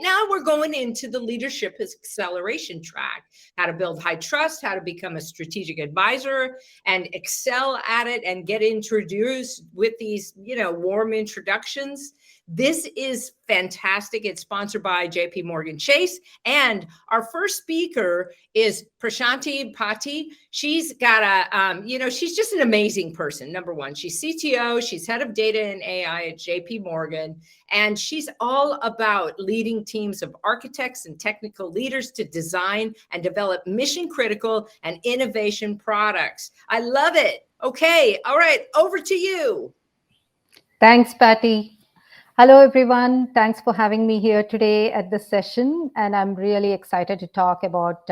now we're going into the leadership acceleration track, how to build high trust, how to become a strategic advisor and excel at it and get introduced with these, warm introductions. This is fantastic. It's sponsored by JP Morgan Chase. And our first speaker is Prashanti Pati. She's got she's just an amazing person. Number one, she's CTO. She's head of data and AI at JP Morgan. And she's all about leading teams of architects and technical leaders to design and develop mission critical and innovation products. I love it. Okay. All right. Over to you. Thanks, Patty. Hello, everyone. Thanks for having me here today at this session. And I'm really excited to talk about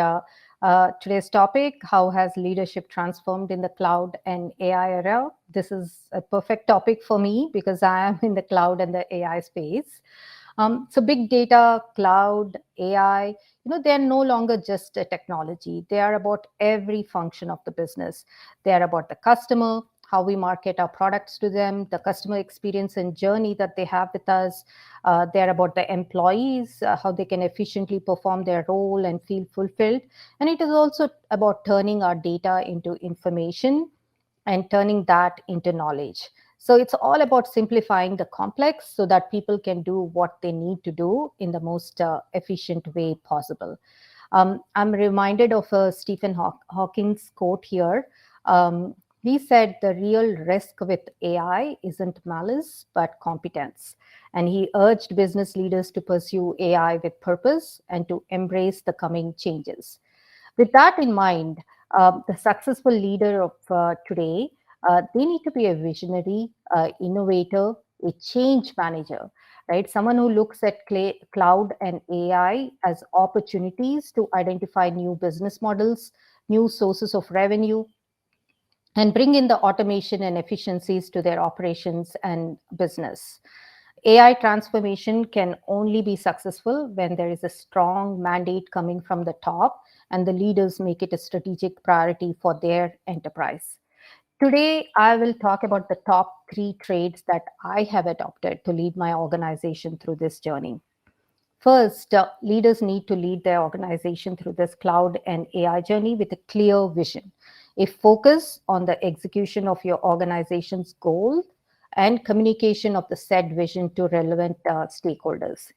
today's topic, how has leadership transformed in the cloud and AI era? This is a perfect topic for me because I am in the cloud and the AI space. So big data, cloud, AI, they're no longer just a technology. They are about every function of the business. They are about the customer, how we market our products to them, the customer experience and journey that they have with us. They're about the employees, how they can efficiently perform their role and feel fulfilled. And it is also about turning our data into information and turning that into knowledge. So it's all about simplifying the complex so that people can do what they need to do in the most efficient way possible. I'm reminded of a Stephen Hawking's quote here. He said the real risk with AI isn't malice, but competence. And he urged business leaders to pursue AI with purpose and to embrace the coming changes. With that in mind, the successful leader of today, they need to be a visionary, innovator, a change manager, right? Someone who looks at cloud and AI as opportunities to identify new business models, new sources of revenue, and bring in the automation and efficiencies to their operations and business. AI transformation can only be successful when there is a strong mandate coming from the top and the leaders make it a strategic priority for their enterprise. Today, I will talk about the top 3 traits that I have adopted to lead my organization through this journey. First, leaders need to lead their organization through this cloud and AI journey with a clear vision, a focus on the execution of your organization's goal and communication of the said vision to relevant stakeholders.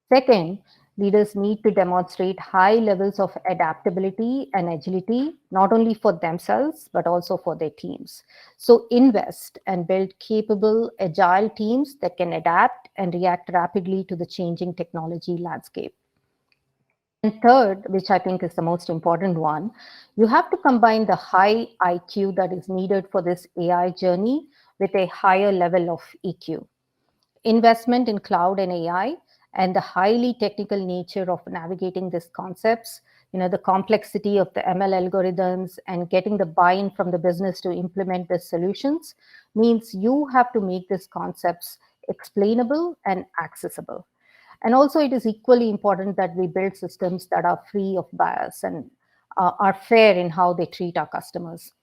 Second, leaders need to demonstrate high levels of adaptability and agility, not only for themselves, but also for their teams. So invest and build capable, agile teams that can adapt and react rapidly to the changing technology landscape. And third, which I think is the most important one, you have to combine the high IQ that is needed for this AI journey with a higher level of EQ. Investment in cloud and AI and the highly technical nature of navigating these concepts, the complexity of the ML algorithms and getting the buy-in from the business to implement the solutions means you have to make these concepts explainable and accessible. And also it is equally important that we build systems that are free of bias and are fair in how they treat our customers.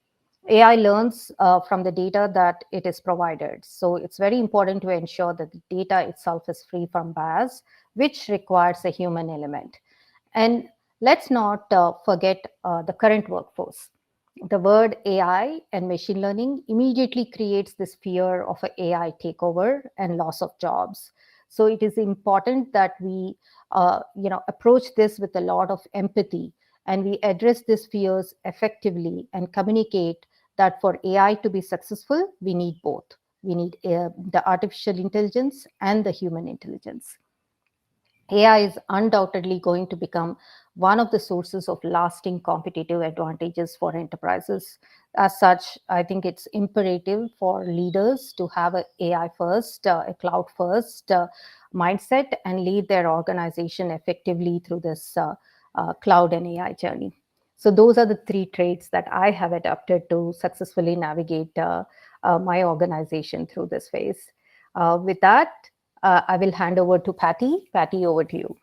AI learns from the data that it is provided. So it's very important to ensure that the data itself is free from bias, which requires a human element. And let's not forget the current workforce. The word AI and machine learning immediately creates this fear of an AI takeover and loss of jobs. So it is important that we approach this with a lot of empathy and we address these fears effectively and communicate that for AI to be successful, we need both. We need the artificial intelligence and the human intelligence. AI is undoubtedly going to become one of the sources of lasting competitive advantages for enterprises. As such, I think it's imperative for leaders to have an AI first, a cloud first mindset and lead their organization effectively through this cloud and AI journey. So those are the 3 traits that I have adopted to successfully navigate my organization through this phase. With that, I will hand over to Patty. Patty, over to you.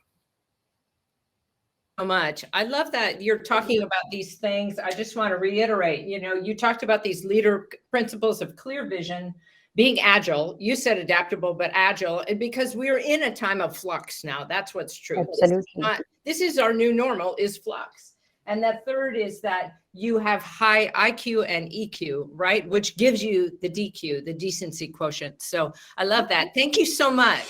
So much. I love that you're talking about these things. I just want to reiterate, you talked about these leader principles of clear vision, being agile. You said adaptable, but agile, and because we're in a time of flux now. That's what's true. Absolutely. This is our new normal, is flux. And the third is that you have high IQ and EQ, right? Which gives you the DQ, the decency quotient. So I love that. Thank you so much.